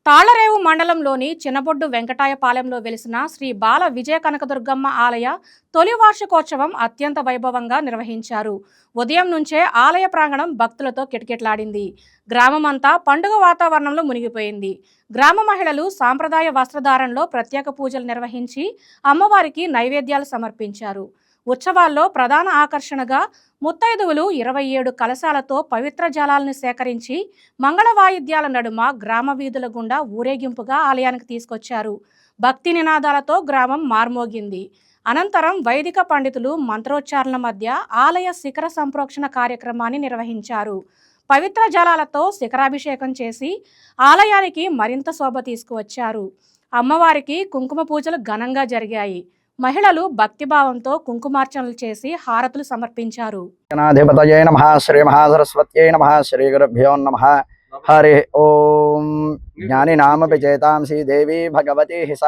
తాళ్లరేవు మండలంలోని చిన్నబొడ్డు వెంకటాయపాలెంలో వెలిసిన శ్రీ బాల విజయ కనకదుర్గమ్మ ఆలయ తొలి వార్షికోత్సవం అత్యంత వైభవంగా నిర్వహించారు. ఉదయం నుంచే ఆలయ ప్రాంగణం భక్తులతో కిటకిటలాడింది. గ్రామమంతా పండుగ వాతావరణంలో మునిగిపోయింది. గ్రామ మహిళలు సాంప్రదాయ వస్త్రధారణలో ప్రత్యేక పూజలు నిర్వహించి అమ్మవారికి నైవేద్యాలు సమర్పించారు. ఉత్సవాల్లో ప్రధాన ఆకర్షణగా ముత్తైదువులు 27 కలశాలతో పవిత్ర జలాలను సేకరించి మంగళ వాయిద్యాల నడుమ గ్రామ వీధుల గుండా ఊరేగింపుగా ఆలయానికి తీసుకొచ్చారు. భక్తి నినాదాలతో గ్రామం మార్మోగింది. అనంతరం వైదిక పండితులు మంత్రోచ్చారణల మధ్య ఆలయ శిఖర సంప్రోక్షణ కార్యక్రమాన్ని నిర్వహించారు. పవిత్ర జలాలతో శిఖరాభిషేకం చేసి ఆలయానికి మరింత శోభ తీసుకువచ్చారు. అమ్మవారికి కుంకుమ పూజలు ఘనంగా జరిగాయి. మహిళలు భక్తిభావంతో కుంకుమార్చనలు చేసి హారతులు సమర్పించారు. గణాధిపతయే నమః శ్రీ మహాసరస్వత్యై నమః శ్రీ గురుభ్యో నమః. హరి ఓం. జ్ఞానినామపి చేతాంసి దేవి భగవతి హిస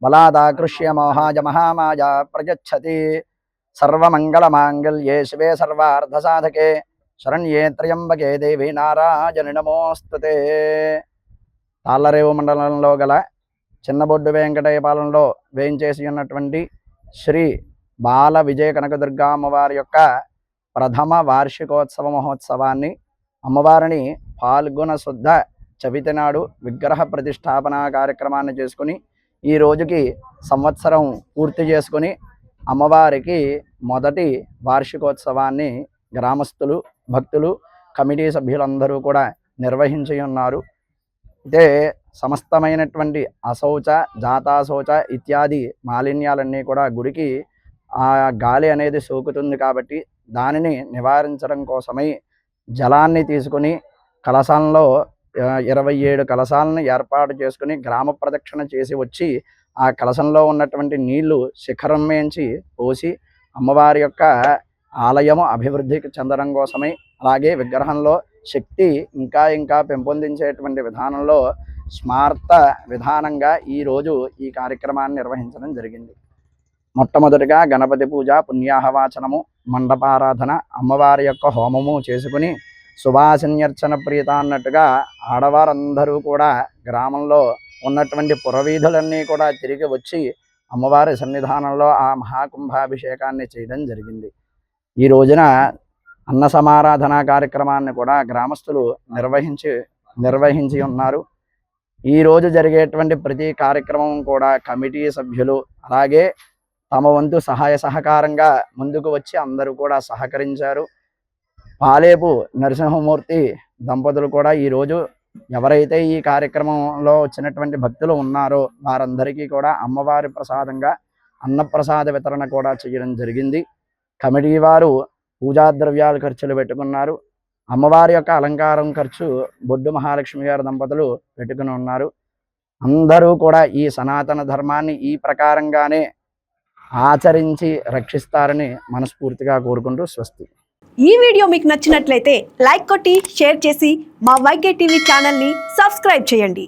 బలాదాకృష్య మోహాజ మహామాజా ప్రయచ్చతి. సర్వమంగళమాంగళ్యే శివే సర్వార్థసాధకే శరణ్యే త్ర్యంబకే దేవి నారాయణి నమోస్తుతే. తాళ్లరేవు మండలంలో గల చిన్నబొడ్డు వెంకటాయపాలెంలో వేయించేసి ఉన్నటువంటి శ్రీ బాల విజయ కనకదుర్గా అమ్మవారి యొక్క ప్రథమ వార్షికోత్సవ మహోత్సవాన్ని అమ్మవారిని పాల్గొన శుద్ధ చవితి నాడు విగ్రహ ప్రతిష్టాపన కార్యక్రమాన్ని చేసుకుని ఈ రోజుకి సంవత్సరం పూర్తి చేసుకుని అమ్మవారికి మొదటి వార్షికోత్సవాన్ని గ్రామస్తులు భక్తులు కమిటీ సభ్యులందరూ కూడా నిర్వహించి ఉన్నారు. అయితే సమస్తమైనటువంటి అశౌచ జాతాశౌచ ఇత్యాది మాలిన్యాలన్నీ కూడా గుడికి ఆ గాలి అనేది సోకుతుంది కాబట్టి దానిని నివారించడం కోసమై జలాన్ని తీసుకుని కలశాలలో 27 కలశాలను ఏర్పాటు చేసుకుని గ్రామ ప్రదక్షిణ చేసి వచ్చి ఆ కలశంలో ఉన్నటువంటి నీళ్లు శిఖరం మేంచి పోసి అమ్మవారి యొక్క ఆలయము అభివృద్ధికి చెందడం కోసమై అలాగే విగ్రహంలో శక్తి ఇంకా పెంపొందించేటువంటి విధానంలో స్మార్త విధానంగా ఈరోజు ఈ కార్యక్రమాన్ని నిర్వహించడం జరిగింది. మొట్టమొదటిగా గణపతి పూజ, పుణ్యాహవాచనము, మండపారాధన, అమ్మవారి యొక్క హోమము చేసుకుని సుభాషణ్యర్చన ప్రీత అన్నట్టుగా ఆడవారందరూ కూడా గ్రామంలో ఉన్నటువంటి పురవీధులన్నీ కూడా తిరిగి వచ్చి అమ్మవారి సన్నిధానంలో ఆ మహాకుంభాభిషేకాన్ని చేయడం జరిగింది. ఈ రోజున అన్న సమారాధన కార్యక్రమాన్ని కూడా గ్రామస్తులు నిర్వహించి ఉన్నారు. ఈరోజు జరిగేటువంటి ప్రతి కార్యక్రమం కూడా కమిటీ సభ్యులు అలాగే తమ వంతు సహాయ సహకారంగా ముందుకు వచ్చి అందరూ కూడా సహకరించారు. పాలేపు నరసింహమూర్తి దంపతులు కూడా ఈరోజు ఎవరైతే ఈ కార్యక్రమంలో వచ్చినటువంటి భక్తులు ఉన్నారో వారందరికీ కూడా అమ్మవారి ప్రసాదంగా అన్నప్రసాద వితరణ కూడా చేయడం జరిగింది. కమిటీ వారు పూజా ద్రవ్యాలు ఖర్చులు పెట్టుకున్నారు. అమ్మవారి యొక్క అలంకారం ఖర్చు బొడ్డు మహాలక్ష్మి గారి దంపతులు పెట్టుకుని ఉన్నారు. అందరూ కూడా ఈ సనాతన ధర్మాన్ని ఈ ప్రకారంగానే ఆచరించి రక్షిస్తారని మనస్ఫూర్తిగా కోరుకుంటూ స్వస్తి. ఈ వీడియో మీకు నచ్చినట్లయితే లైక్ కొట్టి షేర్ చేసి మా వైకే టీవీ ఛానల్ని సబ్స్క్రైబ్ చేయండి.